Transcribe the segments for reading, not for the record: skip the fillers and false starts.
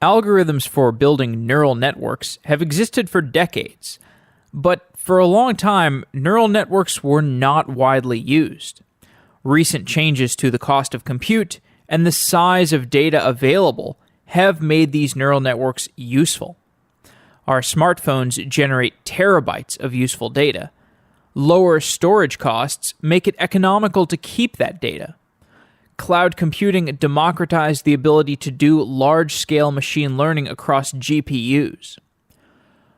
Algorithms for building neural networks have existed for decades, but for a long time, neural networks were not widely used. Recent changes to the cost of compute and the size of data available have made these neural networks useful. Our smartphones generate terabytes of useful data. Lower storage costs make it economical to keep that data. Cloud computing democratized the ability to do large-scale machine learning across GPUs.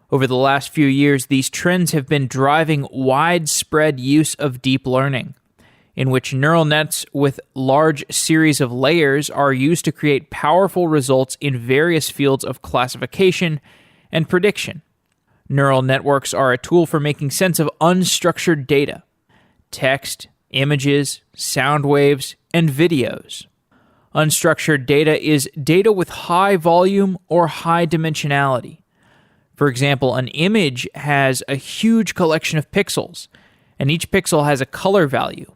Over the last few years, these trends have been driving widespread use of deep learning, in which neural nets with large series of layers are used to create powerful results in various fields of classification and prediction. Neural networks are a tool for making sense of unstructured data, text, images, sound waves, and videos. Unstructured data is data with high volume or high dimensionality. For example, an image has a huge collection of pixels, and each pixel has a color value.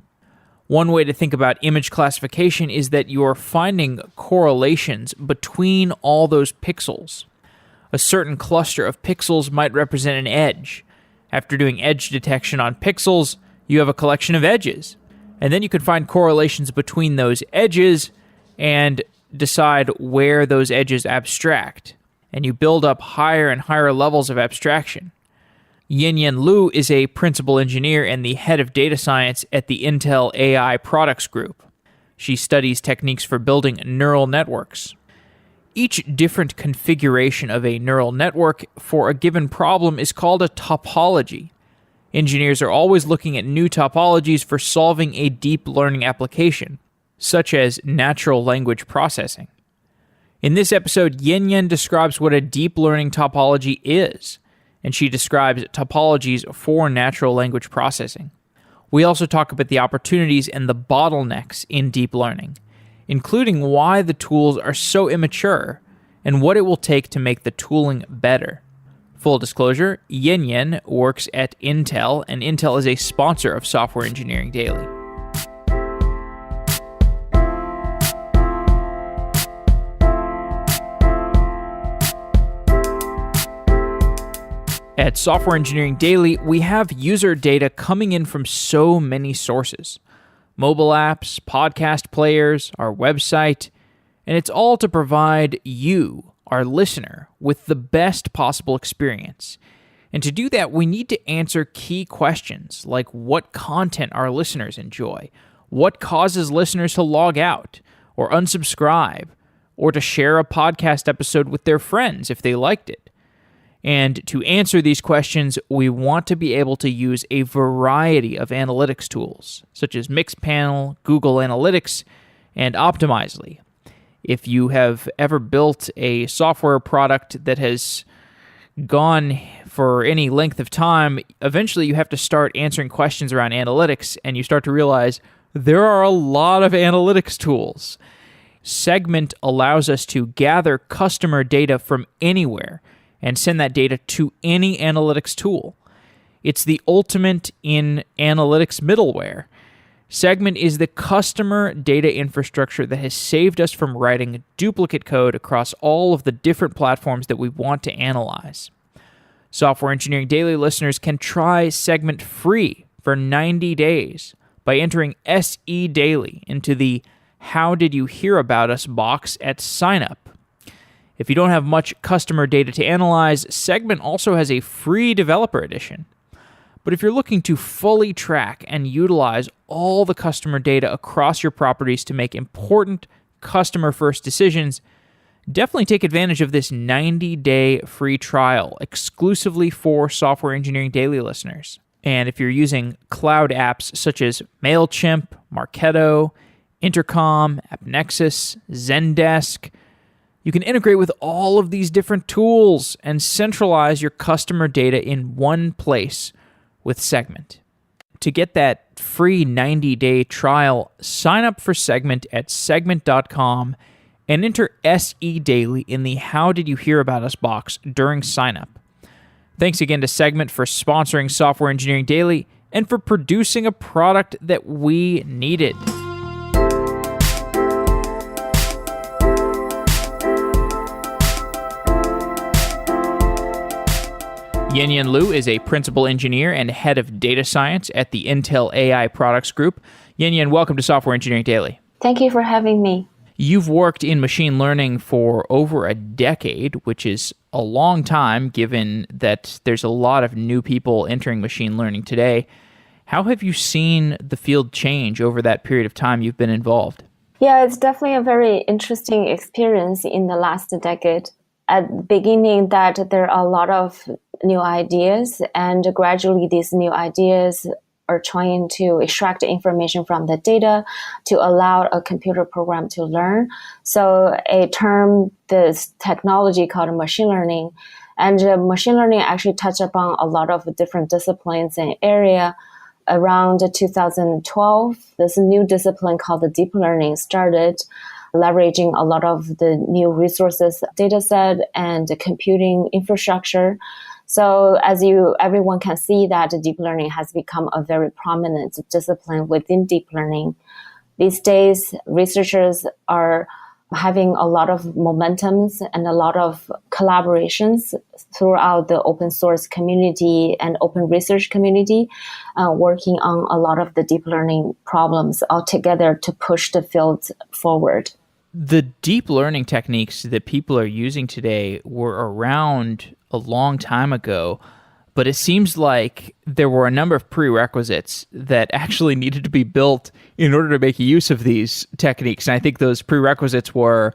One way to think about image classification is that you're finding correlations between all those pixels. A certain cluster of pixels might represent an edge. After doing edge detection on pixels, you have a collection of edges. And then you can find correlations between those edges and decide where those edges abstract. And you build up higher and higher levels of abstraction. Yinyin Lu is a principal engineer and the head of data science at the Intel AI Products Group. She studies techniques for building neural networks. Each different configuration of a neural network for a given problem is called a topology. Engineers are always looking at new topologies for solving a deep learning application, such as natural language processing. In this episode, Yinyin describes what a deep learning topology is, and she describes topologies for natural language processing. We also talk about the opportunities and the bottlenecks in deep learning, including why the tools are so immature and what it will take to make the tooling better. Full disclosure, Yinyin works at Intel, and Intel is a sponsor of Software Engineering Daily. At Software Engineering Daily, we have user data coming in from so many sources. Mobile apps, podcast players, our website, and it's all to provide you, our listener, with the best possible experience. And to do that, we need to answer key questions like what content our listeners enjoy, what causes listeners to log out or unsubscribe, or to share a podcast episode with their friends if they liked it. And to answer these questions, we want to be able to use a variety of analytics tools, such as Mixpanel, Google Analytics, and Optimizely. If you have ever built a software product that has gone for any length of time, eventually you have to start answering questions around analytics, and you start to realize there are a lot of analytics tools. Segment allows us to gather customer data from anywhere and send that data to any analytics tool. It's the ultimate in analytics middleware. Segment is the customer data infrastructure that has saved us from writing duplicate code across all of the different platforms that we want to analyze. Software Engineering Daily listeners can try Segment free for 90 days by entering SE Daily into the How Did You Hear About Us box at signup. If you don't have much customer data to analyze, Segment also has a free developer edition. But if you're looking to fully track and utilize all the customer data across your properties to make important customer-first decisions, definitely take advantage of this 90-day free trial exclusively for Software Engineering Daily listeners. And if you're using cloud apps such as MailChimp, Marketo, Intercom, AppNexus, Zendesk, you can integrate with all of these different tools and centralize your customer data in one place with Segment. To get that free 90-day trial, sign up for Segment at segment.com and enter SE Daily in the How Did You Hear About Us box during signup. Thanks again to Segment for sponsoring Software Engineering Daily and for producing a product that we needed. Yinyin Liu is a principal engineer and head of data science at the Intel AI Products Group. Yinyin, welcome to Software Engineering Daily. Thank you for having me. You've worked in machine learning for over a decade, which is a long time given that there's a lot of new people entering machine learning today. How have you seen the field change over that period of time you've been involved? Yeah, it's definitely a very interesting experience in the last decade. At the beginning, that there are a lot of new ideas, and gradually these new ideas are trying to extract information from the data to allow a computer program to learn. So a term, this technology called machine learning, and machine learning actually touch upon a lot of different disciplines and area. Around 2012, this new discipline called the deep learning started, leveraging a lot of the new resources, data set, and computing infrastructure. So as everyone can see that deep learning has become a very prominent discipline within deep learning. These days, researchers are having a lot of momentums and a lot of collaborations throughout the open source community and open research community, working on a lot of the deep learning problems all together to push the field forward. The deep learning techniques that people are using today were around a long time ago, but it seems like there were a number of prerequisites that actually needed to be built in order to make use of these techniques. And I think those prerequisites were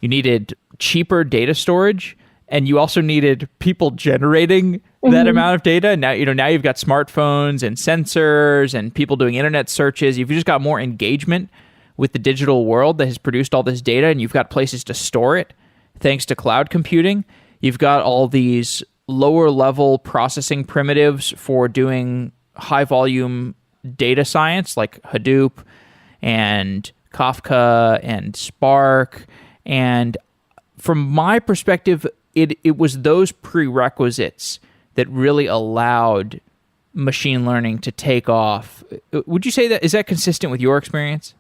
you needed cheaper data storage, and you also needed people generating that amount of data. Now you've got smartphones and sensors and people doing internet searches. You've just got more engagement with the digital world that has produced all this data, and you've got places to store it thanks to cloud computing. You've got all these lower level processing primitives for doing high volume data science like Hadoop and Kafka and Spark. And from my perspective, it was those prerequisites that really allowed machine learning to take off. Would you say that is that consistent with your experience?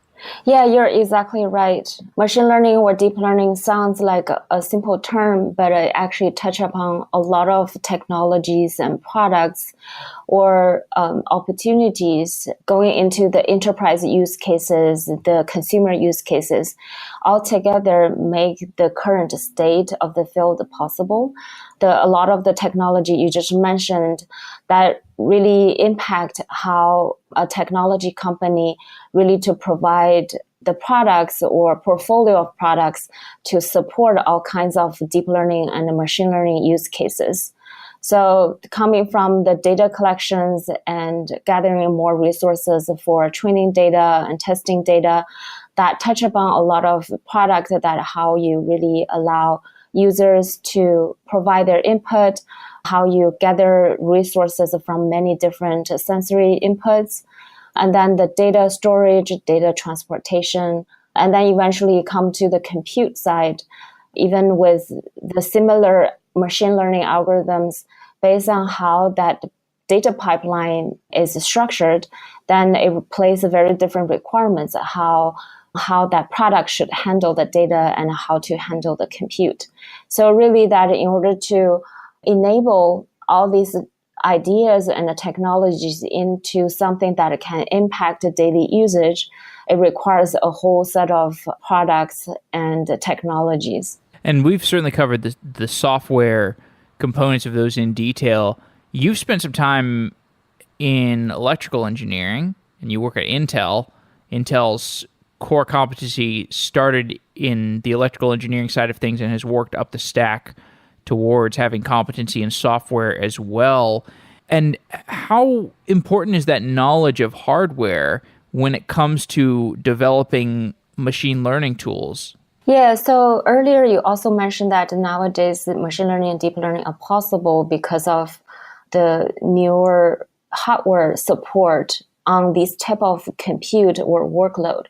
Yeah, you're exactly right. Machine learning or deep learning sounds like a simple term, but it actually touches upon a lot of technologies and products or opportunities going into the enterprise use cases, the consumer use cases, all together make the current state of the field possible. A lot of the technology you just mentioned that really impact how a technology company really to provide the products or portfolio of products to support all kinds of deep learning and machine learning use cases. So coming from the data collections and gathering more resources for training data and testing data that touch upon a lot of products that how you really allow users to provide their input, how you gather resources from many different sensory inputs, and then the data storage, data transportation, and then eventually come to the compute side, even with the similar machine learning algorithms based on how that data pipeline is structured, then it plays a very different requirements how that product should handle the data and how to handle the compute. So really that in order to enable all these ideas and the technologies into something that can impact the daily usage, it requires a whole set of products and technologies. And we've certainly covered the software components of those in detail. You've spent some time in electrical engineering, and you work at Intel. Intel's core competency started in the electrical engineering side of things and has worked up the stack towards having competency in software as well. And how important is that knowledge of hardware when it comes to developing machine learning tools? Yeah, so earlier you also mentioned that nowadays machine learning and deep learning are possible because of the newer hardware support on this type of compute or workload.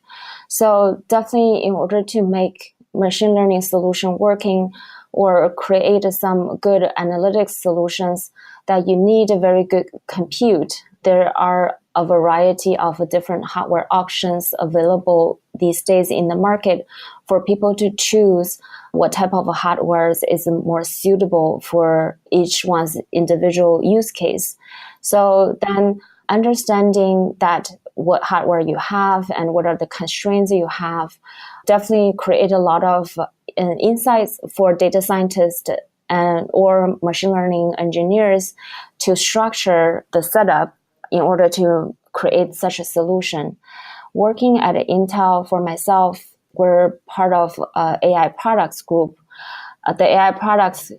So definitely in order to make machine learning solution working or create some good analytics solutions that you need a very good compute, there are a variety of different hardware options available these days in the market for people to choose what type of hardware is more suitable for each one's individual use case. So then understanding that what hardware you have and what are the constraints you have definitely create a lot of insights for data scientists and or machine learning engineers to structure the setup in order to create such a solution. Working at Intel for myself, we're part of AI products group. The AI products,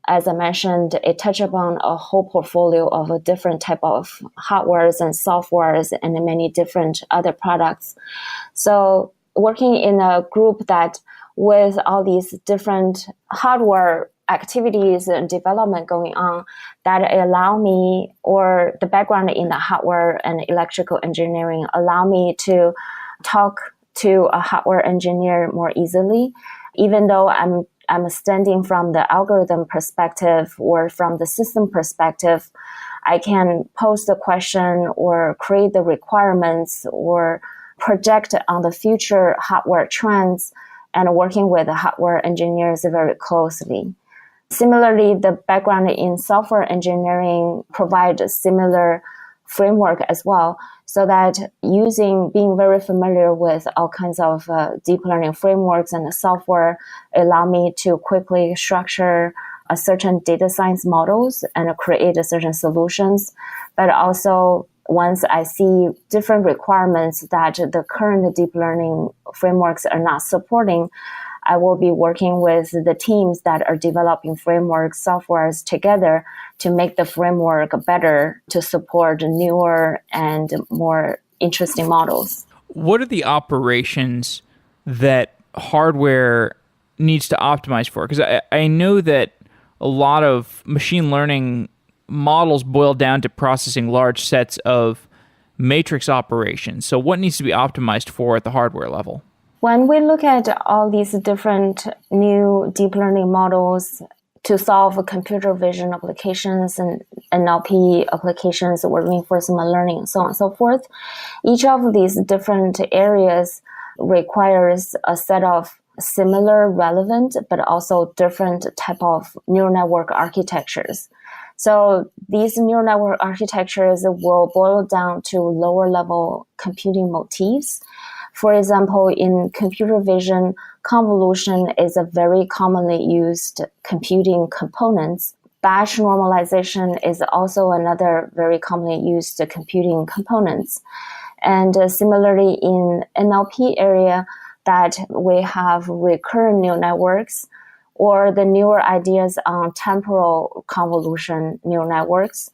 as I mentioned, it touches upon a whole portfolio of a different type of hardwares and softwares and many different other products. So working in a group that with all these different hardware activities and development going on that allow me, or the background in the hardware and electrical engineering allow me to talk to a hardware engineer more easily, even though I'm standing from the algorithm perspective or from the system perspective. I can pose the question or create the requirements or project on the future hardware trends and working with the hardware engineers very closely. Similarly, the background in software engineering provides a similar framework as well, so that being very familiar with all kinds of deep learning frameworks and the software allow me to quickly structure a certain data science models and create a certain solutions. But also, once I see different requirements that the current deep learning frameworks are not supporting, I will be working with the teams that are developing frameworks, softwares together to make the framework better to support newer and more interesting models. What are the operations that hardware needs to optimize for? Because I know that a lot of machine learning models boil down to processing large sets of matrix operations. So what needs to be optimized for at the hardware level? When we look at all these different new deep learning models to solve computer vision applications and NLP applications or reinforcement learning and so on and so forth, each of these different areas requires a set of similar, relevant, but also different type of neural network architectures. So these neural network architectures will boil down to lower level computing motifs. For example, in computer vision, convolution is a very commonly used computing component. Batch normalization is also another very commonly used computing components. And similarly, in NLP area, that we have recurrent neural networks or the newer ideas on temporal convolution neural networks.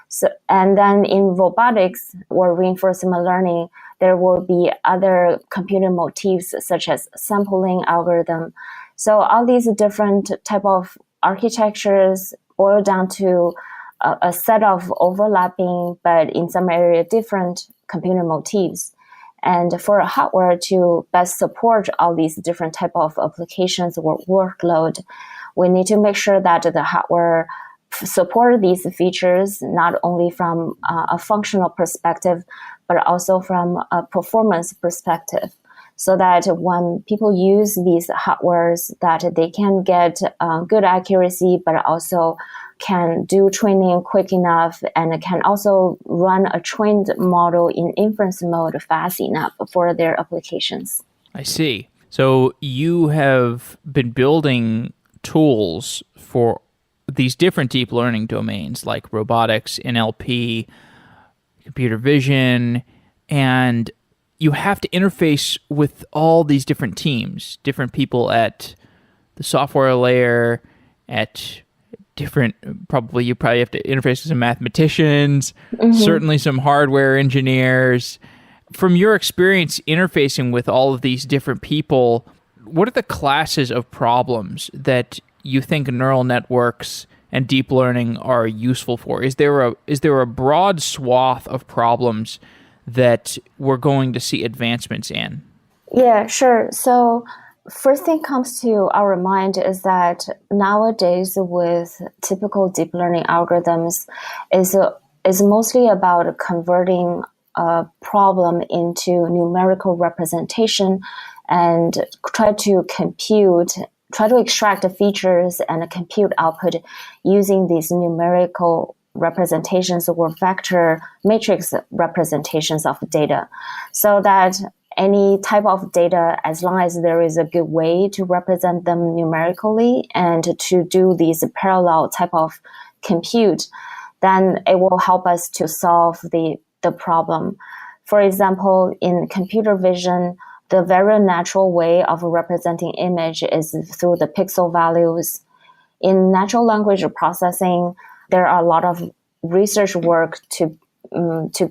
So, and then in robotics or reinforcement learning, there will be other computing motifs such as sampling algorithm. So all these different type of architectures boil down to a set of overlapping, but in some area different computing motifs. And for hardware to best support all these different type of applications or workload, we need to make sure that the hardware support these features not only from a functional perspective, but also from a performance perspective, so that when people use these hardwares, that they can get good accuracy, but also can do training quick enough and can also run a trained model in inference mode fast enough for their applications. I see. So you have been building tools for these different deep learning domains like robotics, NLP, computer vision, and you have to interface with all these different teams, different people at the software layer, at different, you probably have to interface with some mathematicians, certainly some hardware engineers. From your experience interfacing with all of these different people, what are the classes of problems that you think neural networks and deep learning are useful for? Is there a broad swath of problems that we're going to see advancements in? Yeah, sure. So first thing comes to our mind is that nowadays with typical deep learning algorithms is mostly about converting a problem into numerical representation and try to extract the features and compute output using these numerical representations or vector matrix representations of data, so that any type of data, as long as there is a good way to represent them numerically and to do these parallel type of compute, then it will help us to solve the problem. For example, in computer vision, the very natural way of representing image is through the pixel values. In natural language processing, there are a lot of research work to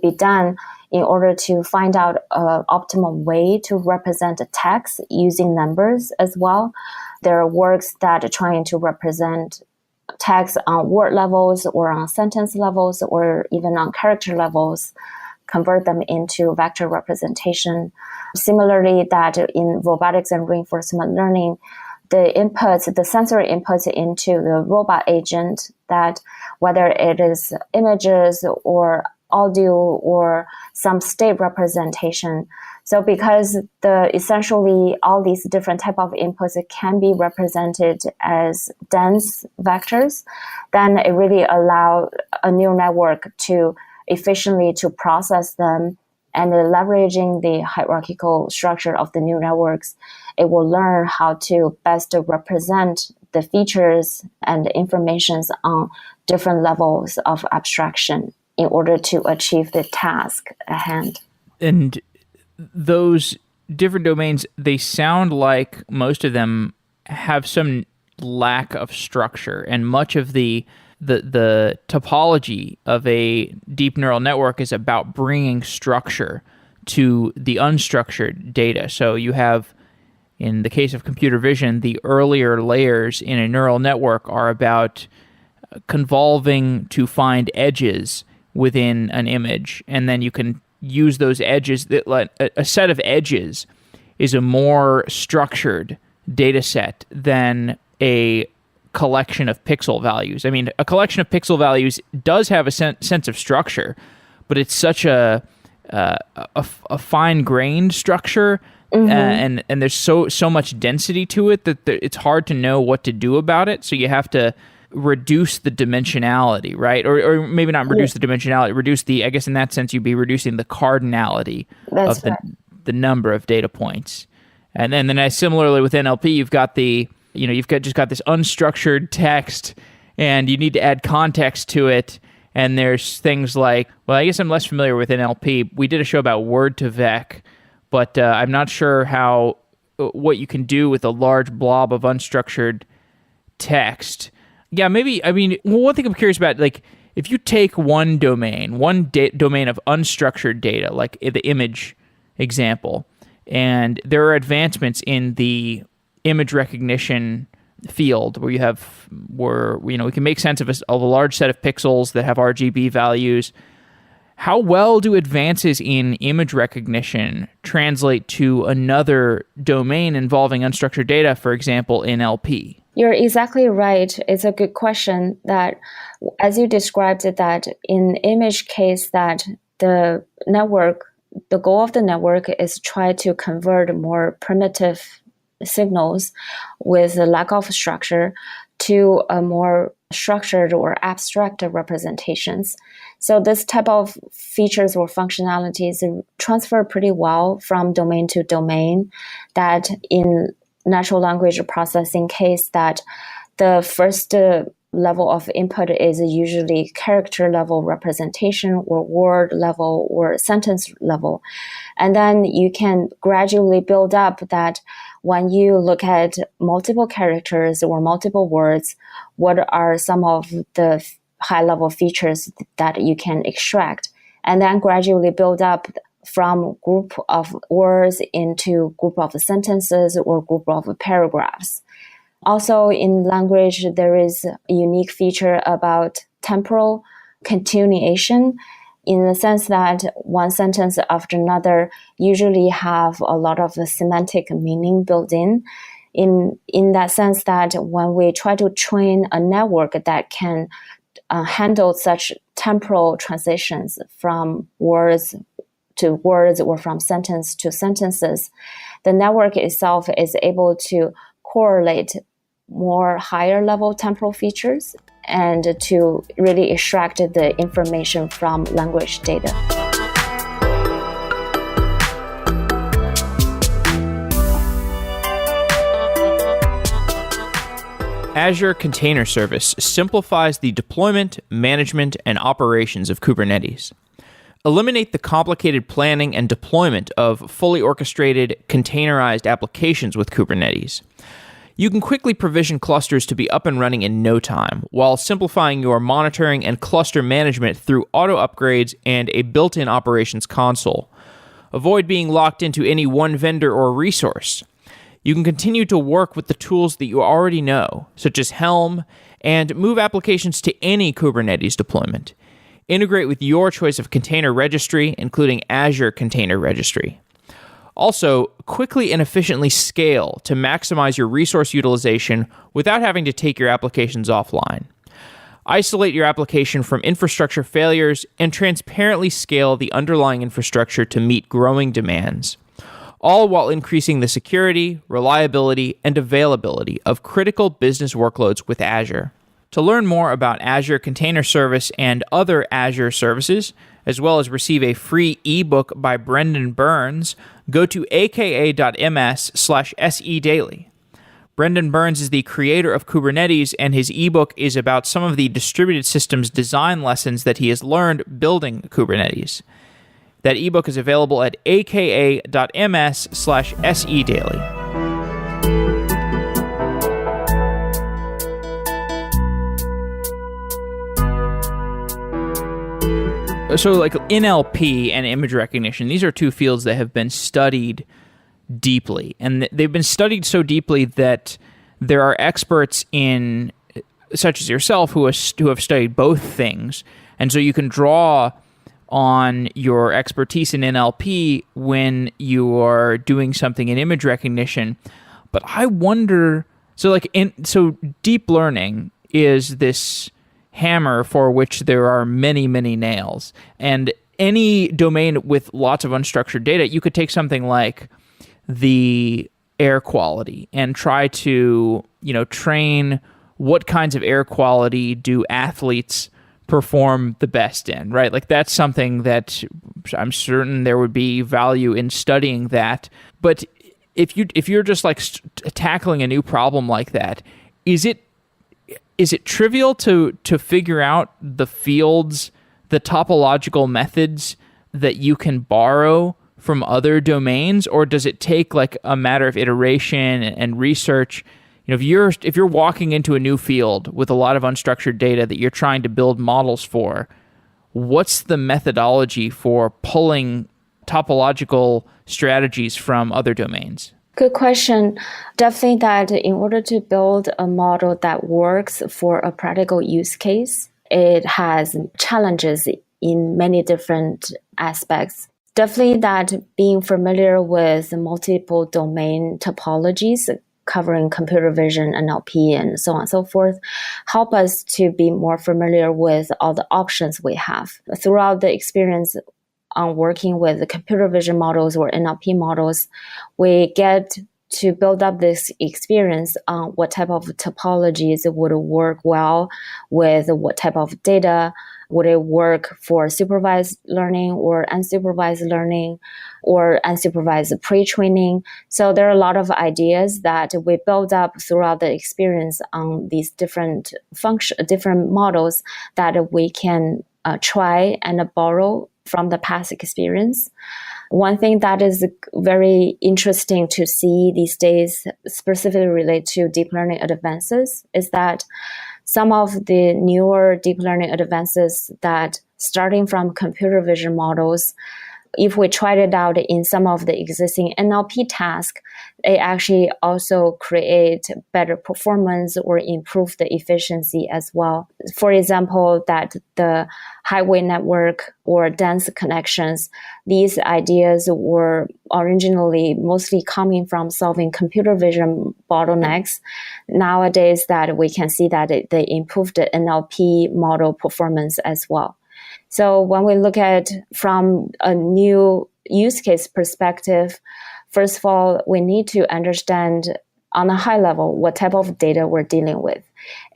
be done in order to find out an optimal way to represent a text using numbers as well. There are works that are trying to represent text on word levels or on sentence levels or even on character levels, convert them into vector representation. Similarly, that in robotics and reinforcement learning, the sensory inputs into the robot agent, that whether it is images or audio or some state representation. So because essentially all these different type of inputs can be represented as dense vectors, then it really allows a neural network to efficiently to process them, and leveraging the hierarchical structure of the neural networks, it will learn how to best represent the features and informations on different levels of abstraction in order to achieve the task at hand. And those different domains, they sound like most of them have some lack of structure, and much of the topology of a deep neural network is about bringing structure to the unstructured data. So you have, in the case of computer vision, the earlier layers in a neural network are about convolving to find edges within an image, and then you can use those edges. A set of edges is a more structured data set than a collection of pixel values. I mean, a collection of pixel values does have a sense of structure, but it's such a fine-grained structure, and there's so much density to it that it's hard to know what to do about it. So you have to reduce the dimensionality, right? Or maybe not reduce the dimensionality, reduce I guess in that sense you'd be reducing the cardinality of the number of data points. And then similarly with NLP, you've got you've just got this unstructured text, and you need to add context to it. And there's things like, well, I guess I'm less familiar with NLP. We did a show about word-to-vec, but I'm not sure what you can do with a large blob of unstructured text. Yeah, maybe, I mean, one thing I'm curious about, like, if you take one domain of unstructured data, like the image example, and there are advancements in the image recognition field where we can make sense of a large set of pixels that have RGB values. How well do advances in image recognition translate to another domain involving unstructured data, for example, NLP? You're exactly right. It's a good question that, as you described it, that in image case, that the goal of the network is try to convert more primitive signals with a lack of structure to a more structured or abstract representations. So this type of features or functionalities transfer pretty well from domain to domain, that in natural language processing case, that the first level of input is usually character level representation or word level or sentence level. And then you can gradually build up that when you look at multiple characters or multiple words, what are some of the high level features that you can extract, and then gradually build up from group of words into group of sentences or group of paragraphs. Also in language, there is a unique feature about temporal continuation, in the sense that one sentence after another usually have a lot of semantic meaning built in that sense, that when we try to train a network that can handle such temporal transitions from words to words or from sentence to sentences, the network itself is able to correlate more higher level temporal features and to really extract the information from language data. Azure Container Service simplifies the deployment, management, and operations of Kubernetes. Eliminate the complicated planning and deployment of fully orchestrated, containerized applications with Kubernetes. You can quickly provision clusters to be up and running in no time, while simplifying your monitoring and cluster management through auto upgrades and a built-in operations console. Avoid being locked into any one vendor or resource. You can continue to work with the tools that you already know, such as Helm, and move applications to any Kubernetes deployment. Integrate with your choice of container registry, including Azure Container Registry. Also, quickly and efficiently scale to maximize your resource utilization without having to take your applications offline. Isolate your application from infrastructure failures and transparently scale the underlying infrastructure to meet growing demands, all while increasing the security, reliability, and availability of critical business workloads with Azure. To learn more about Azure Container Service and other Azure services, as well as receive a free ebook by Brendan Burns, go to aka.ms/sedaily. Brendan Burns is the creator of Kubernetes, and his ebook is about some of the distributed systems design lessons that he has learned building Kubernetes. That ebook is available at aka.ms/sedaily. So like NLP and image recognition, these are two fields that have been studied deeply. And they've been studied so deeply that there are experts in, such as yourself, who have studied both things. And so you can draw on your expertise in NLP when you are doing something in image recognition. But I wonder, so deep learning is this hammer for which there are many, many nails. And any domain with lots of unstructured data, you could take something like the air quality and try to, train what kinds of air quality do athletes perform the best in, right? Like that's something that I'm certain there would be value in studying that. But if you're just like tackling a new problem like that, is it trivial to figure out the fields, the topological methods that you can borrow from other domains, or does it take like a matter of iteration and research? If you're walking into a new field with a lot of unstructured data that you're trying to build models for, what's the methodology for pulling topological strategies from other domains? Good question. Definitely that in order to build a model that works for a practical use case, it has challenges in many different aspects. Definitely that being familiar with multiple domain topologies covering computer vision, NLP, and so on and so forth, help us to be more familiar with all the options we have. Throughout the experience on working with the computer vision models or NLP models, we get to build up this experience on what type of topologies would work well with what type of data. Would it work for supervised learning or unsupervised learning or unsupervised pre-training? So there are a lot of ideas that we build up throughout the experience on these different different models that we can try and borrow from the past experience. One thing that is very interesting to see these days, specifically related to deep learning advances, is that some of the newer deep learning advances that starting from computer vision models, if we tried it out in some of the existing NLP tasks, they actually also create better performance or improve the efficiency as well. For example, that the highway network or dense connections, these ideas were originally mostly coming from solving computer vision bottlenecks. Nowadays that we can see that they improved the NLP model performance as well. So when we look at from a new use case perspective, first of all, we need to understand on a high level what type of data we're dealing with.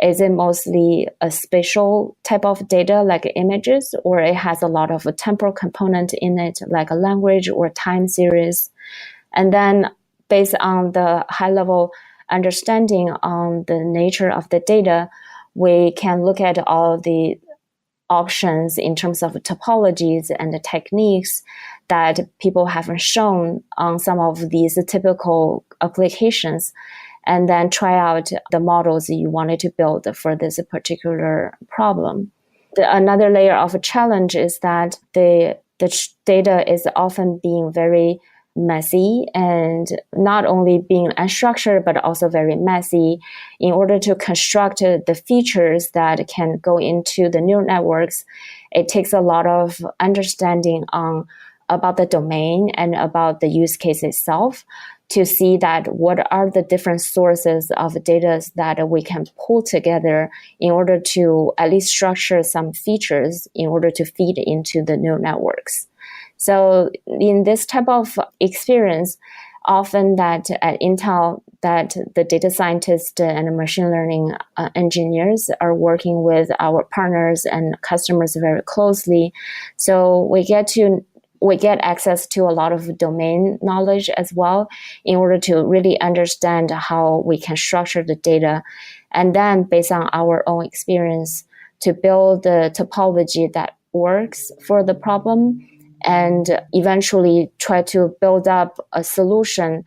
Is it mostly a spatial type of data like images, or it has a lot of a temporal component in it like a language or time series? And then based on the high level understanding on the nature of the data, we can look at all the options in terms of topologies and the techniques that people have shown on some of these typical applications, and then try out the models you wanted to build for this particular problem. Another layer of a challenge is that the data is often being very messy, and not only being unstructured, but also very messy. In order to construct the features that can go into the neural networks, it takes a lot of understanding about the domain and about the use case itself to see that what are the different sources of data that we can pull together in order to at least structure some features in order to feed into the neural networks. So in this type of experience, often that at Intel, that the data scientists and machine learning engineers are working with our partners and customers very closely. So we get access to a lot of domain knowledge as well in order to really understand how we can structure the data. And then based on our own experience to build the topology that works for the problem, and eventually try to build up a solution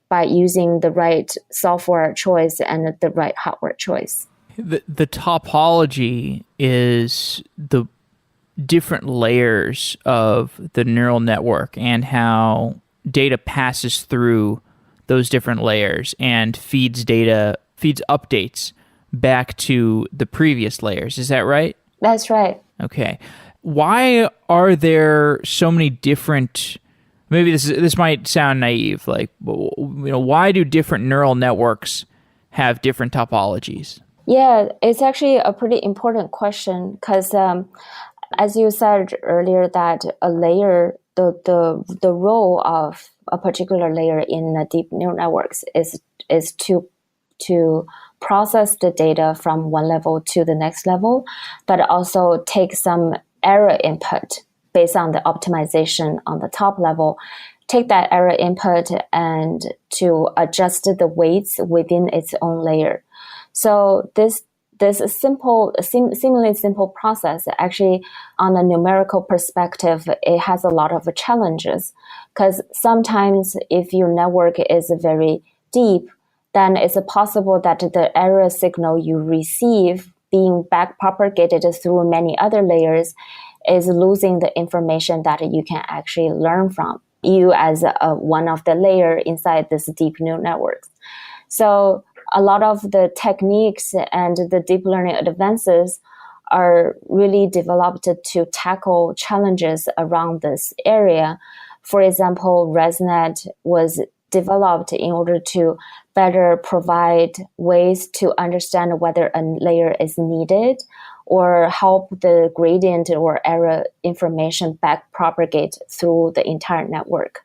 by using the right software choice and the right hardware choice. The topology is the different layers of the neural network and how data passes through those different layers and feeds updates back to the previous layers. Is that right? That's right. Okay. Why are there so many different, maybe this might sound naive, like, why do different neural networks have different topologies? Yeah, it's actually a pretty important question because as you said earlier, that a layer, the role of a particular layer in deep neural networks is to process the data from one level to the next level, but also take some error input based on the optimization on the top level, take that error input and to adjust the weights within its own layer. So this seemingly simple process, actually on a numerical perspective, it has a lot of challenges because sometimes if your network is very deep, then it's possible that the error signal you receive being back propagated through many other layers is losing the information that you can actually learn from you as one of the layer inside this deep neural networks. So a lot of the techniques and the deep learning advances are really developed to tackle challenges around this area. For example, ResNet was developed in order to better provide ways to understand whether a layer is needed or help the gradient or error information back propagate through the entire network.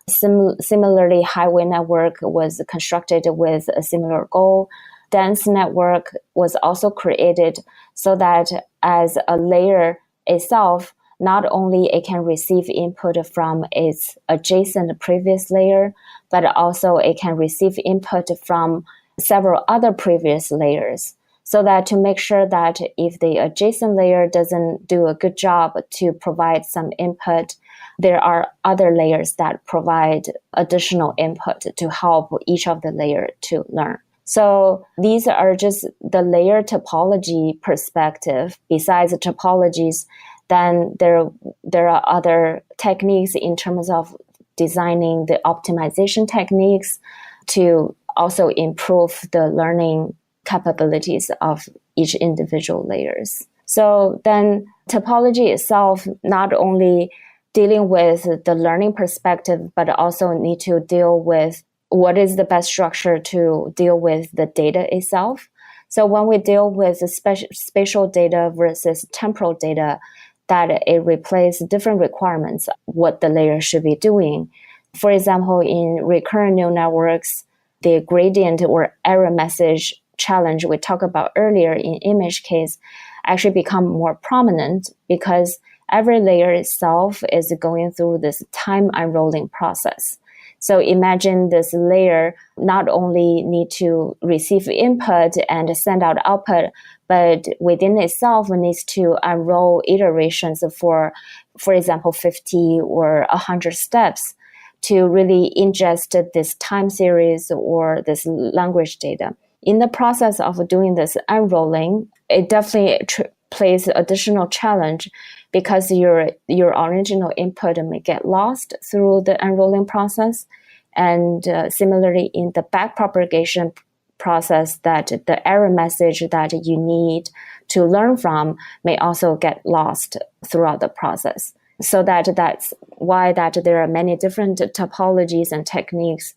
Similarly, highway network was constructed with a similar goal. Dense network was also created so that as a layer itself, not only it can receive input from its adjacent previous layer, but also it can receive input from several other previous layers. So that to make sure that if the adjacent layer doesn't do a good job to provide some input, there are other layers that provide additional input to help each of the layer to learn. So these are just the layer topology perspective. Besides the topologies, then there are other techniques in terms of designing the optimization techniques to also improve the learning capabilities of each individual layers. So then topology itself not only dealing with the learning perspective, but also need to deal with what is the best structure to deal with the data itself. So when we deal with the spatial data versus temporal data, that it replaces different requirements, what the layer should be doing. For example, in recurrent neural networks, the gradient or error message challenge we talked about earlier in image case actually become more prominent because every layer itself is going through this time unrolling process. So imagine this layer not only need to receive input and send out output, but within itself needs to unroll iterations for example, 50 or 100 steps to really ingest this time series or this language data. In the process of doing this unrolling, it definitely plays additional challenge because your original input may get lost through the unrolling process. And similarly, in the backpropagation process, that the error message that you need to learn from may also get lost throughout the process. So that's why that there are many different topologies and techniques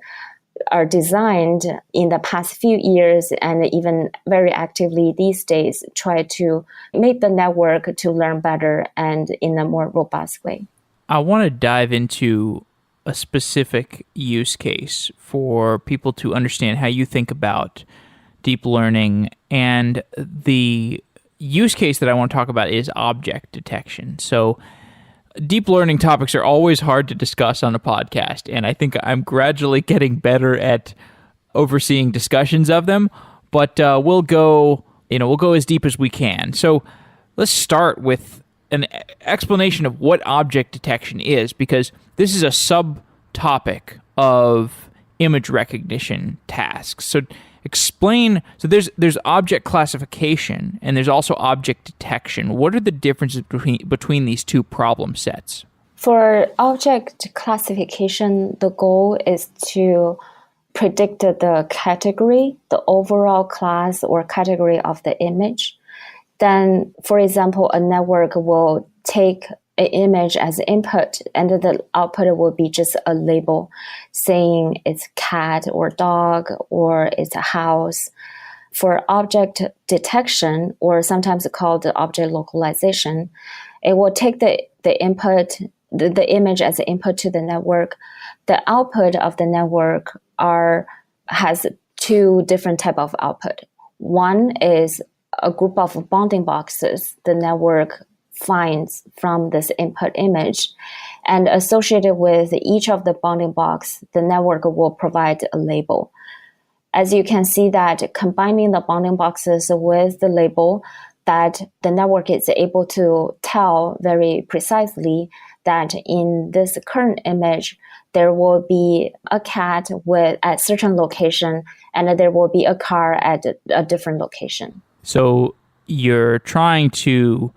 are designed in the past few years and even very actively these days try to make the network to learn better and in a more robust way. I want to dive into a specific use case for people to understand how you think about deep learning. And the use case that I want to talk about is object detection. So deep learning topics are always hard to discuss on a podcast, and I think I'm gradually getting better at overseeing discussions of them, but we'll go as deep as we can. So let's start with an explanation of what object detection is, because this is a subtopic of image recognition tasks. So explain, so there's object classification and there's also object detection. What are the differences between these two problem sets? For object classification, the goal is to predict the category, the overall class or category of the image. Then, for example, a network will take an image as input and the output will be just a label saying it's cat or dog or it's a house. For object detection, or sometimes called object localization, it will take the input, the image as an input to the network. The output of the network has two different type of output. One is a group of bounding boxes the network finds from this input image, and associated with each of the bounding box, the network will provide a label. As you can see that combining the bounding boxes with the label, that the network is able to tell very precisely that in this current image, there will be a cat at certain location and there will be a car at a different location. So you're trying to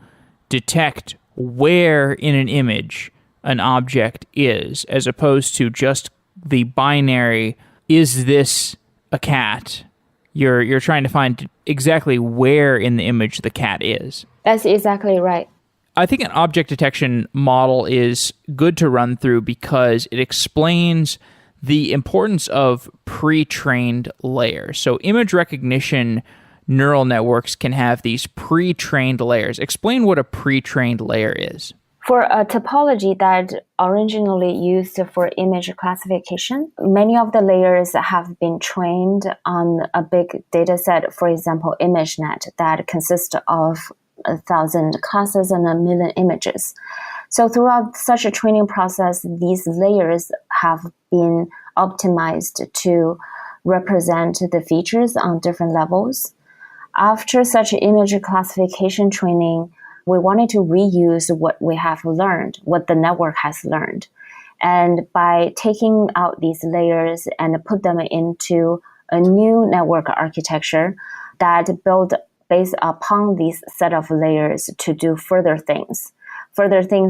detect where in an image an object is, as opposed to just the binary, is this a cat? You're trying to find exactly where in the image the cat is. That's exactly right. I think an object detection model is good to run through because it explains the importance of pre-trained layers. So image recognition neural networks can have these pre-trained layers. Explain what a pre-trained layer is. For a topology that originally used for image classification, many of the layers have been trained on a big data set, for example, ImageNet, that consists of 1,000 classes and 1 million images. So throughout such a training process, these layers have been optimized to represent the features on different levels. After such image classification training, we wanted to reuse what we have learned, what the network has learned. And by taking out these layers and put them into a new network architecture that build based upon this set of layers to do further things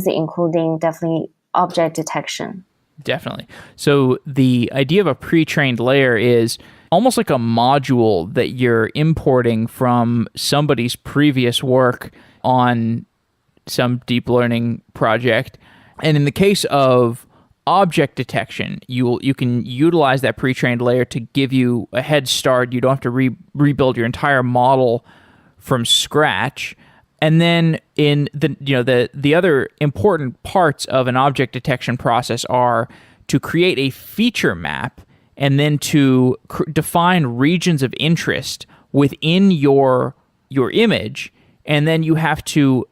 including definitely object detection. Definitely. So the idea of a pre-trained layer is almost like a module that you're importing from somebody's previous work on some deep learning project. And in the case of object detection, you can utilize that pre-trained layer to give you a head start. You don't have to rebuild your entire model from scratch. And then in the other important parts of an object detection process are to create a feature map and then to define regions of interest within your image, and then you have to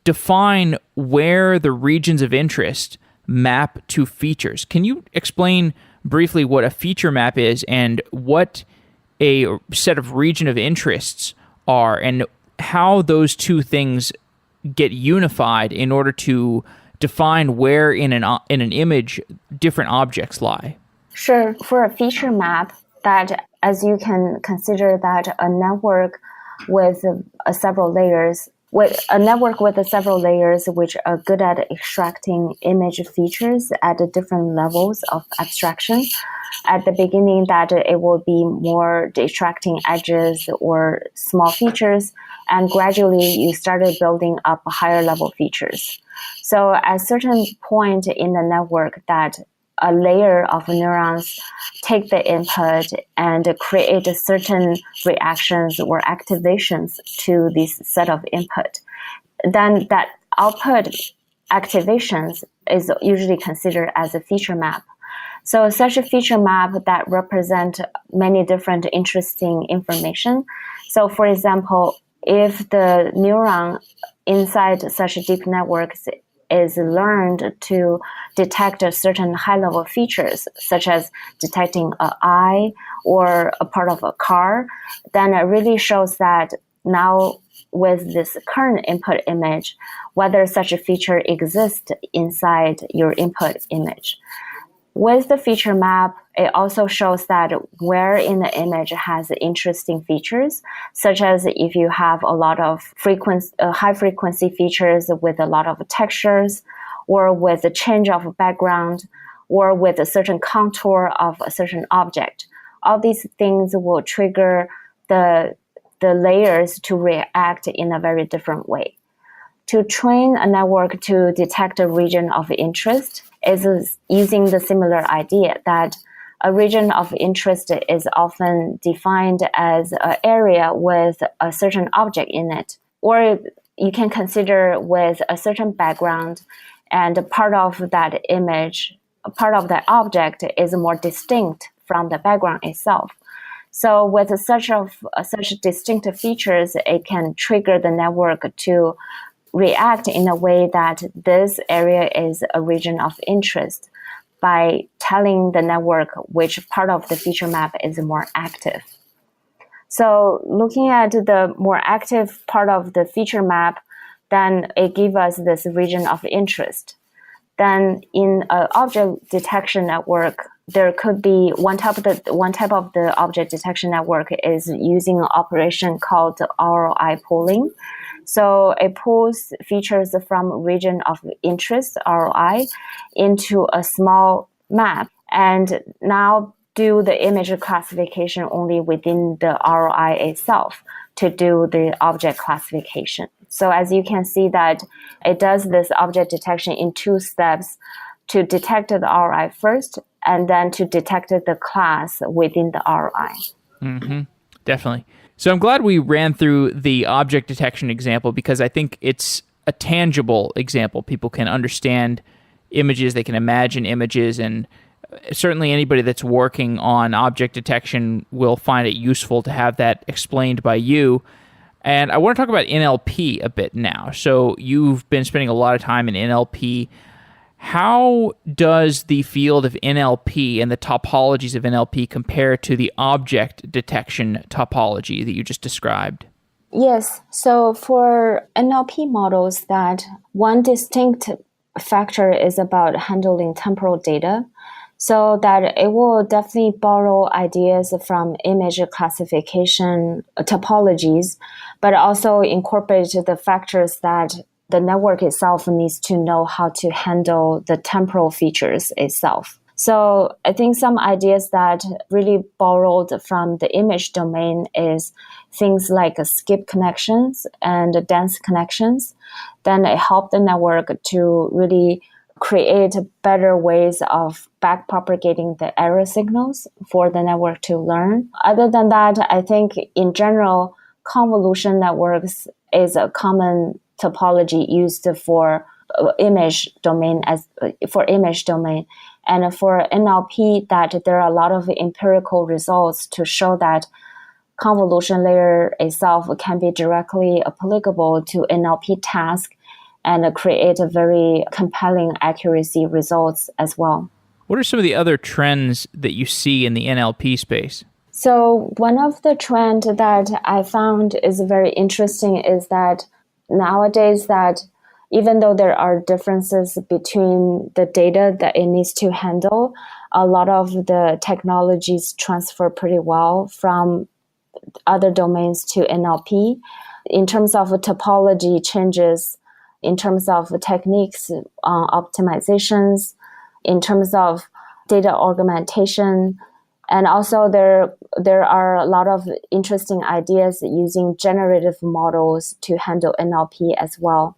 define where the regions of interest map to features. Can you explain briefly what a feature map is and what a set of region of interests are, and how those two things get unified in order to define where in an image different objects lie? Sure. For a feature map, that as you can consider that a network with several layers, which are good at extracting image features at different levels of abstraction. At the beginning, that it will be more extracting edges or small features, and gradually you started building up higher level features. So at a certain point in the network, that a layer of neurons take the input and create certain reactions or activations to this set of input. Then that output activations is usually considered as a feature map. So such a feature map that represent many different interesting information. So for example, if the neuron inside such deep networks is learned to detect a certain high-level features, such as detecting an eye or a part of a car, then it really shows that now with this current input image, whether such a feature exists inside your input image. With the feature map, it also shows that where in the image has interesting features, such as if you have a lot of high frequency features with a lot of textures, or with a change of background, or with a certain contour of a certain object. All these things will trigger the layers to react in a very different way. To train a network to detect a region of interest is using the similar idea that a region of interest is often defined as an area with a certain object in it, or you can consider with a certain background, and part of that image, part of that object is more distinct from the background itself. So with such distinct features, it can trigger the network to react in a way that this area is a region of interest by telling the network which part of the feature map is more active. So looking at the more active part of the feature map, then it gives us this region of interest. Then in an object detection network, there could be one type of the object detection network is using an operation called ROI pooling. So it pulls features from region of interest, ROI, into a small map, and now do the image classification only within the ROI itself to do the object classification. So as you can see that it does this object detection in two steps, to detect the ROI first, and then to detect the class within the ROI. Mm-hmm. Definitely. So I'm glad we ran through the object detection example, because I think it's a tangible example. People can understand images, they can imagine images, and certainly anybody that's working on object detection will find it useful to have that explained by you. And I want to talk about NLP a bit now. So you've been spending a lot of time in NLP. How does the field of NLP and the topologies of NLP compare to the object detection topology that you just described? Yes. So for NLP models, that one distinct factor is about handling temporal data, so that it will definitely borrow ideas from image classification topologies, but also incorporate the factors that the network itself needs to know how to handle the temporal features itself. So I think some ideas that really borrowed from the image domain is things like skip connections and dense connections. Then it helped the network to really create better ways of backpropagating the error signals for the network to learn. Other than that, I think in general, convolution networks is a common topology used for image domain and for NLP, that there are a lot of empirical results to show that convolution layer itself can be directly applicable to NLP task and create a very compelling accuracy results as well. What are some of the other trends that you see in the NLP space? So one of the trends that I found is very interesting is that nowadays that even though there are differences between the data that it needs to handle, a lot of the technologies transfer pretty well from other domains to NLP. In terms of topology changes, in terms of techniques, optimizations, in terms of data augmentation, and also there are a lot of interesting ideas using generative models to handle NLP as well.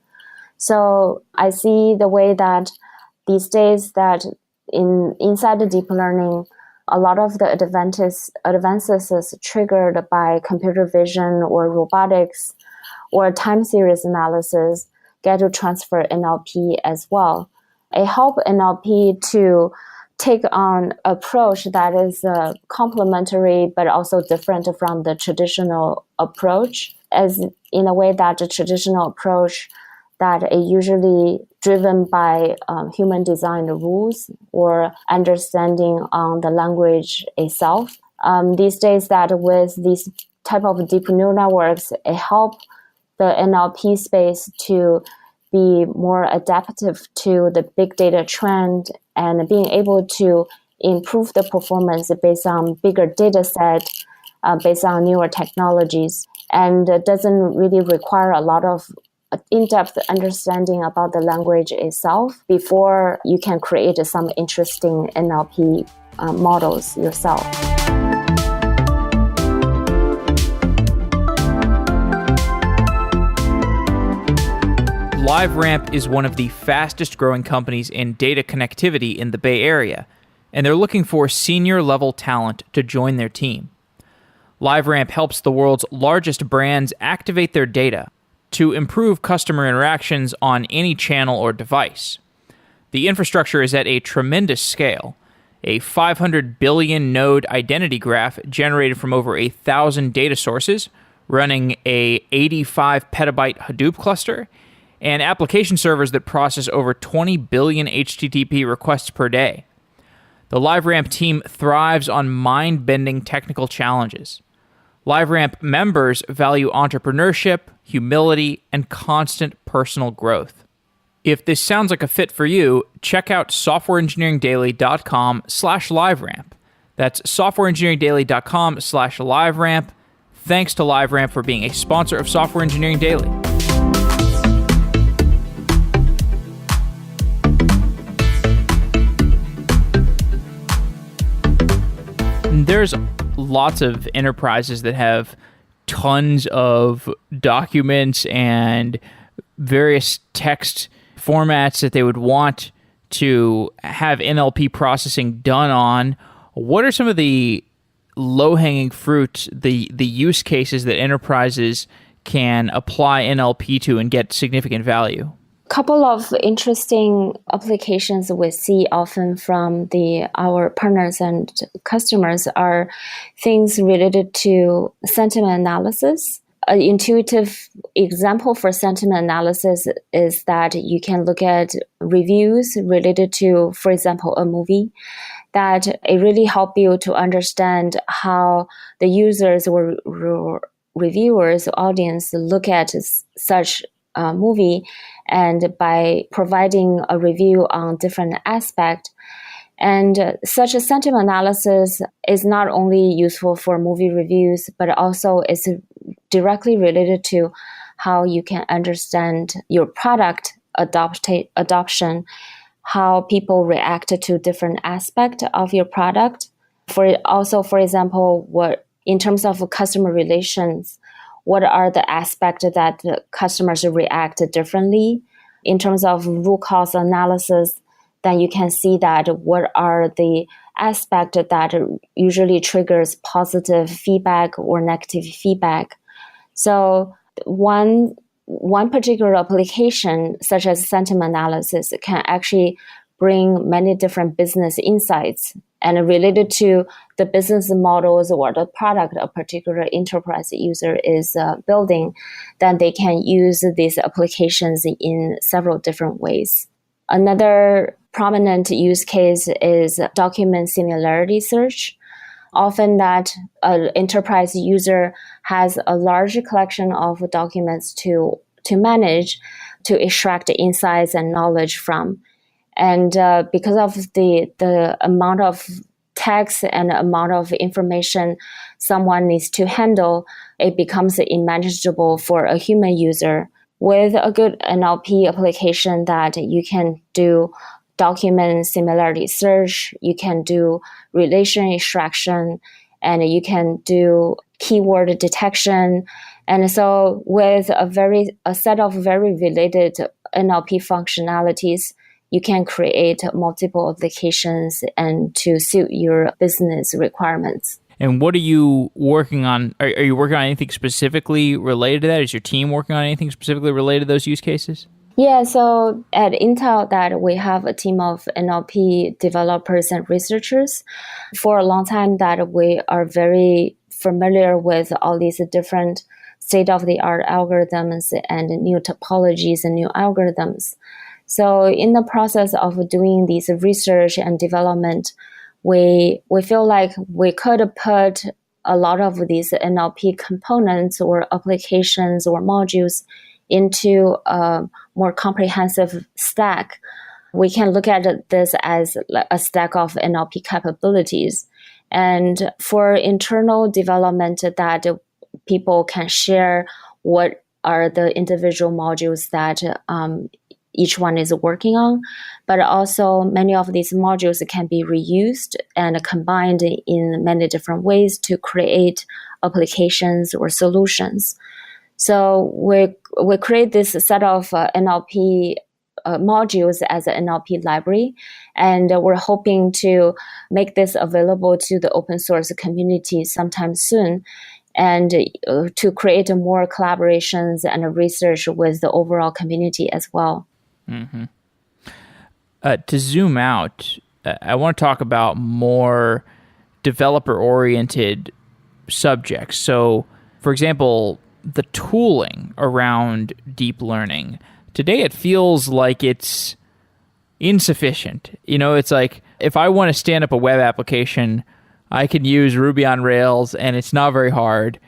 So I see the way that these days that inside the deep learning, a lot of the advances is triggered by computer vision or robotics or time series analysis get to transfer NLP as well. I help NLP to take on approach that is complementary but also different from the traditional approach, as in a way that the traditional approach that is usually driven by human design rules or understanding on the language itself. These days that with these type of deep neural networks, it help the NLP space to be more adaptive to the big data trend and being able to improve the performance based on bigger data set, based on newer technologies. And it doesn't really require a lot of in-depth understanding about the language itself before you can create some interesting NLP models yourself. LiveRamp is one of the fastest growing companies in data connectivity in the Bay Area, and they're looking for senior level talent to join their team. LiveRamp helps the world's largest brands activate their data to improve customer interactions on any channel or device. The infrastructure is at a tremendous scale, a 500 billion node identity graph generated from over 1,000 data sources, running a 85 petabyte Hadoop cluster, and application servers that process over 20 billion HTTP requests per day. The LiveRamp team thrives on mind-bending technical challenges. LiveRamp members value entrepreneurship, humility, and constant personal growth. If this sounds like a fit for you, check out softwareengineeringdaily.com/LiveRamp. That's softwareengineeringdaily.com/LiveRamp. Thanks to LiveRamp for being a sponsor of Software Engineering Daily. There's lots of enterprises that have tons of documents and various text formats that they would want to have NLP processing done on. What are some of the low-hanging fruit, the use cases that enterprises can apply NLP to and get significant value? Couple of interesting applications we see often from our partners and customers are things related to sentiment analysis. An intuitive example for sentiment analysis is that you can look at reviews related to, for example, a movie, that it really help you to understand how the users or reviewers, audience look at such movie, and by providing a review on different aspects. And such a sentiment analysis is not only useful for movie reviews, but also is directly related to how you can understand your product adoption, how people react to different aspects of your product. For example, what in terms of customer relations, what are the aspects that the customers react differently? In terms of root cause analysis, then you can see that what are the aspects that usually triggers positive feedback or negative feedback. So one particular application, such as sentiment analysis, can actually bring many different business insights and related to the business models or the product a particular enterprise user is building, then they can use these applications in several different ways. Another prominent use case is document similarity search. Often that an enterprise user has a large collection of documents to manage, to extract insights and knowledge from. And because of the amount of text and amount of information someone needs to handle, it becomes unmanageable for a human user. With a good NLP application that you can do document similarity search, you can do relation extraction, and you can do keyword detection. And so with a set of very related NLP functionalities, you can create multiple applications and to suit your business requirements. And what are you working on? Are you working on anything specifically related to that? Is your team working on anything specifically related to those use cases? Yeah, so at Intel that we have a team of NLP developers and researchers. For a long time that we are very familiar with all these different state-of-the-art algorithms and new topologies and new algorithms. So in the process of doing this research and development, we feel like we could put a lot of these NLP components or applications or modules into a more comprehensive stack. We can look at this as a stack of NLP capabilities. And for internal development that people can share what are the individual modules that each one is working on, but also many of these modules can be reused and combined in many different ways to create applications or solutions. So we create this set of NLP modules as an NLP library, and we're hoping to make this available to the open source community sometime soon, and to create more collaborations and research with the overall community as well. Mm-hmm. To zoom out, I want to talk about more developer-oriented subjects. So, for example, the tooling around deep learning. Today it feels like it's insufficient. It's like if I want to stand up a web application, I can use Ruby on Rails and it's not very hard.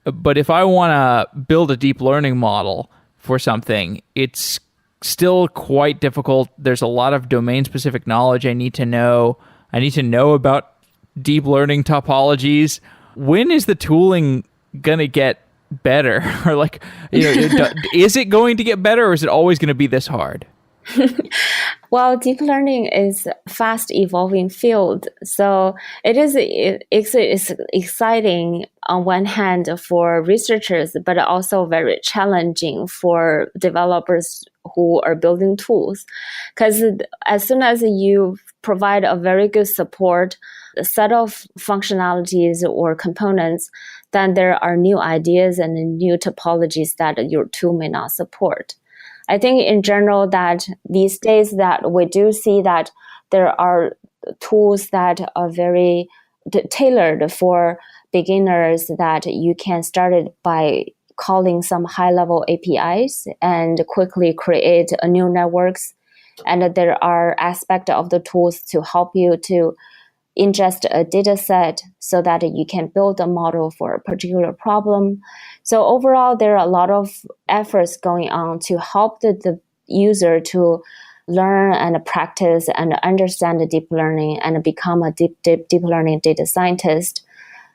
But if I want to build a deep learning model for something, it's still quite difficult. There's a lot of domain-specific knowledge I need to know. I need to know about deep learning topologies. When is the tooling going to get better? Or is it going to get better, or is it always going to be this hard? Well, deep learning is a fast evolving field. So it's exciting on one hand for researchers, but also very challenging for developers who are building tools. Because as soon as you provide a very good support, a set of functionalities or components, then there are new ideas and new topologies that your tool may not support. I think in general that these days that we do see that there are tools that are very tailored for beginners, that you can start it by calling some high-level APIs and quickly create a new networks. And there are aspects of the tools to help you to ingest a data set so that you can build a model for a particular problem. So overall, there are a lot of efforts going on to help the user to learn and practice and understand the deep learning and become a deep learning data scientist.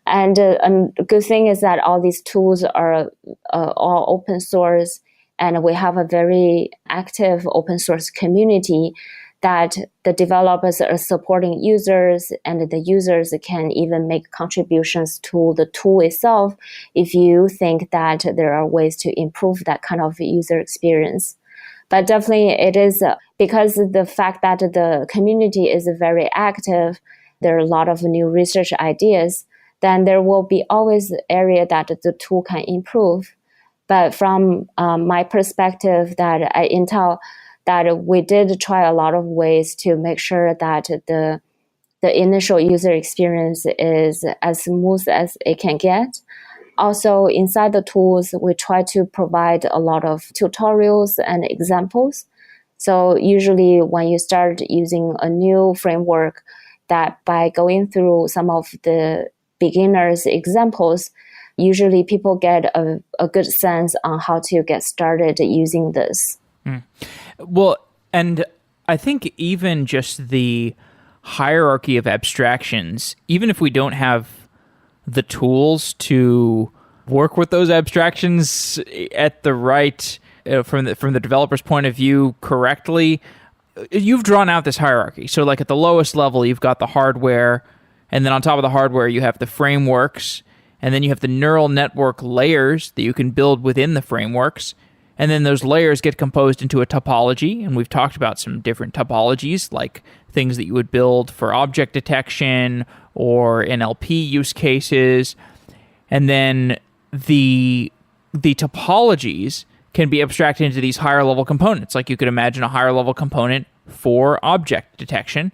And a good thing is that all these tools are all open source, and we have a very active open source community that the developers are supporting users, and the users can even make contributions to the tool itself if you think that there are ways to improve that kind of user experience. But definitely it is because of the fact that the community is very active, there are a lot of new research ideas, then there will be always area that the tool can improve. But from my perspective that at Intel, that we did try a lot of ways to make sure that the initial user experience is as smooth as it can get. Also, inside the tools, we try to provide a lot of tutorials and examples. So usually when you start using a new framework, that by going through some of the beginners examples, usually people get a good sense on how to get started using this. Well, and I think even just the hierarchy of abstractions, even if we don't have the tools to work with those abstractions at the right, from the developer's point of view correctly, you've drawn out this hierarchy. So like at the lowest level, you've got the hardware, and then on top of the hardware, you have the frameworks, and then you have the neural network layers that you can build within the frameworks. And then those layers get composed into a topology. And we've talked about some different topologies, like things that you would build for object detection or NLP use cases. And then the topologies can be abstracted into these higher level components. Like you could imagine a higher level component for object detection.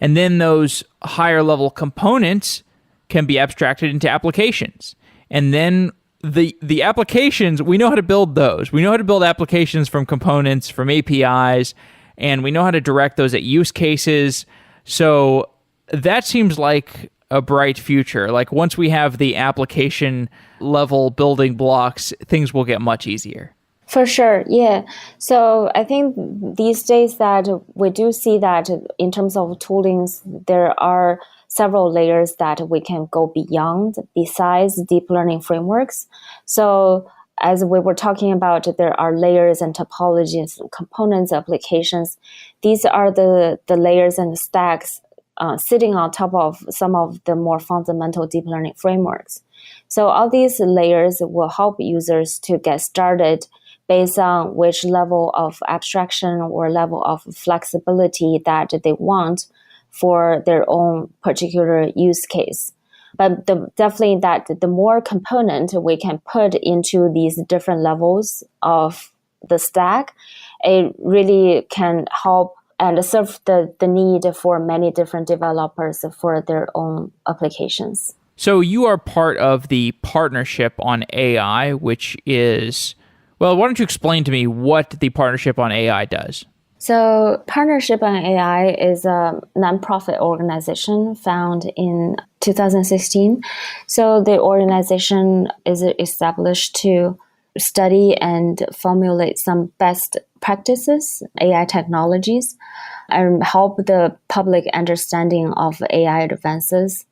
And then those higher level components can be abstracted into applications. And then the applications, we know how to build those. We know how to build applications from components, from APIs, and we know how to direct those at use cases. So that seems like a bright future. Like once we have the application level building blocks, things will get much easier. For sure, yeah. So I think these days that we do see that in terms of toolings, there are several layers that we can go beyond besides deep learning frameworks. So as we were talking about, there are layers and topologies, components, applications. These are the layers and the stacks sitting on top of some of the more fundamental deep learning frameworks. So all these layers will help users to get started based on which level of abstraction or level of flexibility that they want for their own particular use case. But definitely that the more component we can put into these different levels of the stack, it really can help and serve the need for many different developers for their own applications. So you are part of the Partnership on AI, which is, well, why don't you explain to me what the Partnership on AI does? So Partnership on AI is a nonprofit organization found in 2016. So the organization is established to study and formulate some best practices, AI technologies, and help the public understanding of AI advances.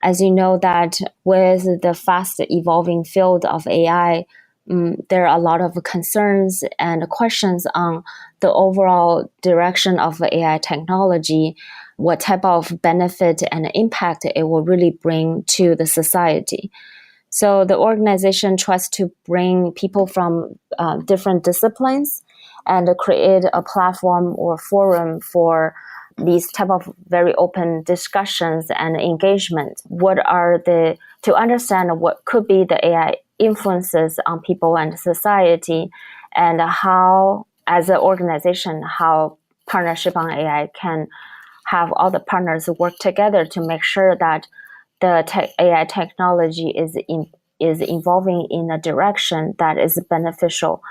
As you know that with the fast evolving field of AI, there are a lot of concerns and questions on the overall direction of AI technology, what type of benefit and impact it will really bring to the society. So the organization tries to bring people from different disciplines and create a platform or forum for these type of very open discussions and engagement. To understand what could be the AI influences on people and society, and how, as an organization, how Partnership on AI can have all the partners work together to make sure that the AI technology is evolving in a direction that is beneficial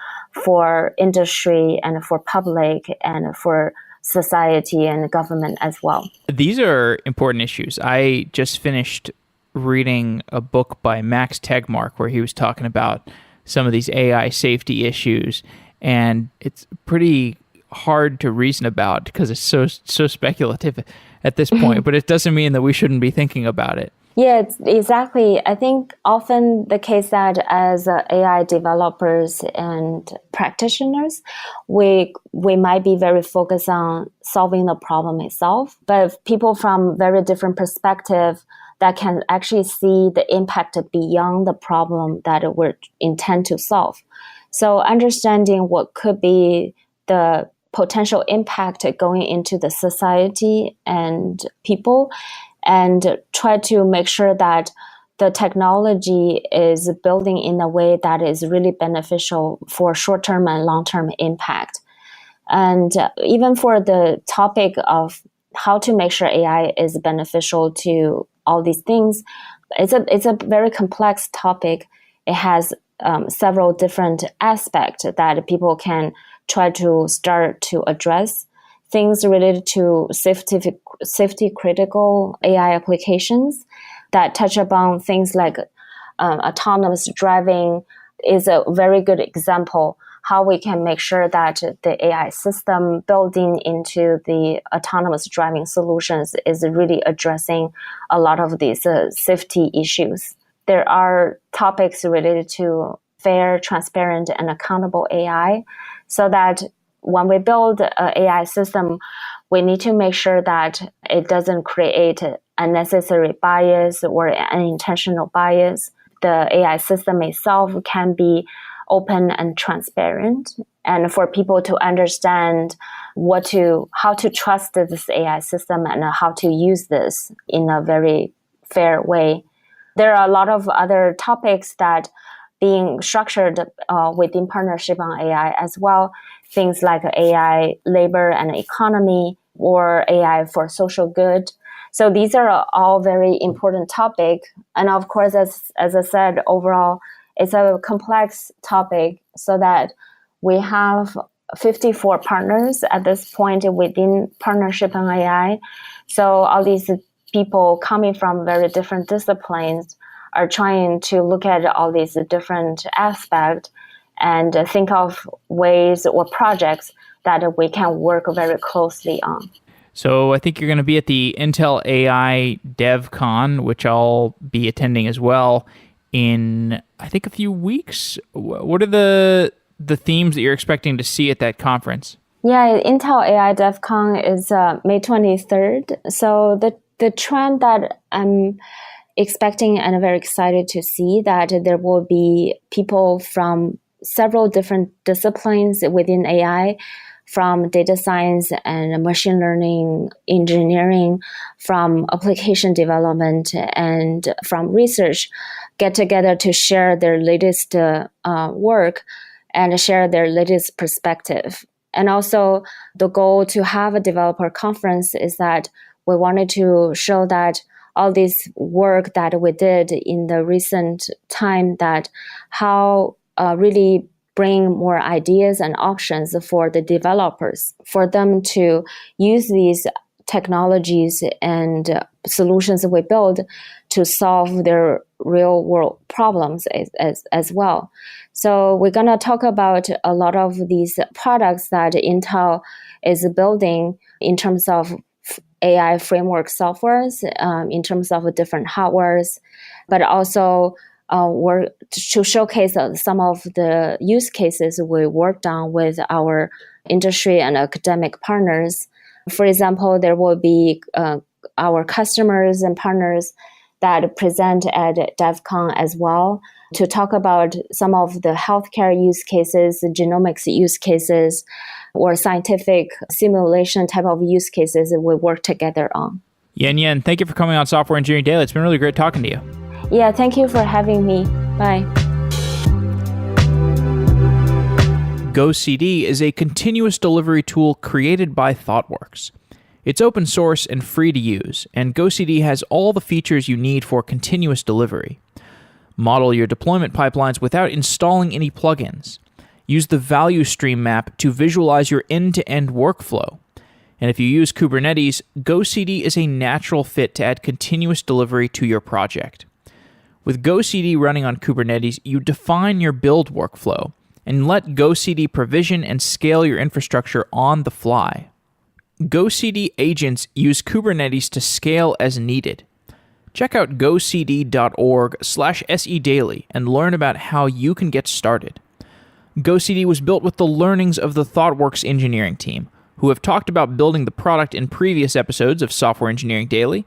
for industry and for public and for society and government as well. These are important issues. I just finished reading a book by Max Tegmark where he was talking about some of these AI safety issues, and it's pretty hard to reason about because it's so speculative at this point, but it doesn't mean that we shouldn't be thinking about it. Yeah, exactly. I think often the case that as AI developers and practitioners, we might be very focused on solving the problem itself, but people from very different perspective that can actually see the impact beyond the problem that we intend to solve. So understanding what could be the potential impact going into the society and people, and try to make sure that the technology is building in a way that is really beneficial for short-term and long-term impact. And even for the topic of how to make sure AI is beneficial to all these things, it's a very complex topic. It has several different aspects that people can try to start to address. Things related to safety critical AI applications that touch upon things like autonomous driving is a very good example how we can make sure that the AI system building into the autonomous driving solutions is really addressing a lot of these safety issues. There are topics related to fair, transparent, and accountable AI, so that when we build an AI system, we need to make sure that it doesn't create unnecessary bias or unintentional bias. The AI system itself can be open and transparent, and for people to understand how to trust this AI system and how to use this in a very fair way. There are a lot of other topics that being structured within partnership on AI as well. Things like AI, labor and economy, or AI for social good. So these are all very important topic. And of course, as I said, overall, it's a complex topic, so that we have 54 partners at this point within partnership on AI. So all these people coming from very different disciplines are trying to look at all these different aspects and think of ways or projects that we can work very closely on. So I think you're going to be at the Intel AI Devcon, which I'll be attending as well in, I think, a few weeks. What are the themes that you're expecting to see at that conference? Yeah, Intel AI Devcon is May 23rd. So the trend that I'm expecting and very excited to see that there will be people from several different disciplines within AI, from data science and machine learning, engineering, from application development, and from research, get together to share their latest work and share their latest perspective. And also, the goal to have a developer conference is that we wanted to show that all this work that we did in the recent time, that how really bring more ideas and options for the developers, for them to use these technologies and solutions that we build to solve their real world problems as well. So we're going to talk about a lot of these products that Intel is building in terms of AI framework softwares, in terms of different hardwares, but also work to showcase some of the use cases we worked on with our industry and academic partners. For example, there will be our customers and partners that present at DevCon as well to talk about some of the healthcare use cases, genomics use cases, or scientific simulation type of use cases that we work together on. Yinyin, thank you for coming on Software Engineering Daily. It's been really great talking to you. Yeah, thank you for having me. Bye. GoCD is a continuous delivery tool created by ThoughtWorks. It's open source and free to use, and GoCD has all the features you need for continuous delivery. Model your deployment pipelines without installing any plugins. Use the value stream map to visualize your end-to-end workflow. And if you use Kubernetes, GoCD is a natural fit to add continuous delivery to your project. With GoCD running on Kubernetes, you define your build workflow and let GoCD provision and scale your infrastructure on the fly. GoCD agents use Kubernetes to scale as needed. Check out gocd.org/sedaily and learn about how you can get started. GoCD was built with the learnings of the ThoughtWorks engineering team, who have talked about building the product in previous episodes of Software Engineering Daily,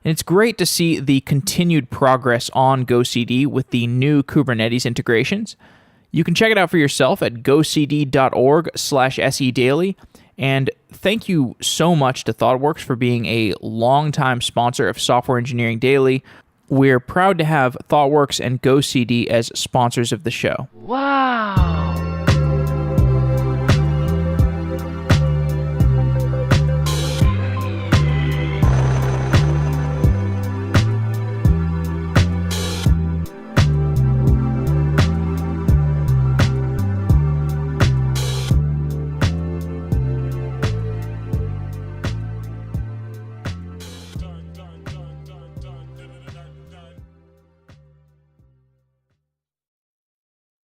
and it's great to see the continued progress on GoCD with the new Kubernetes integrations. You can check it out for yourself at gocd.org/sedaily. And thank you so much to ThoughtWorks for being a longtime sponsor of Software Engineering Daily. We're proud to have ThoughtWorks and GoCD as sponsors of the show. Wow.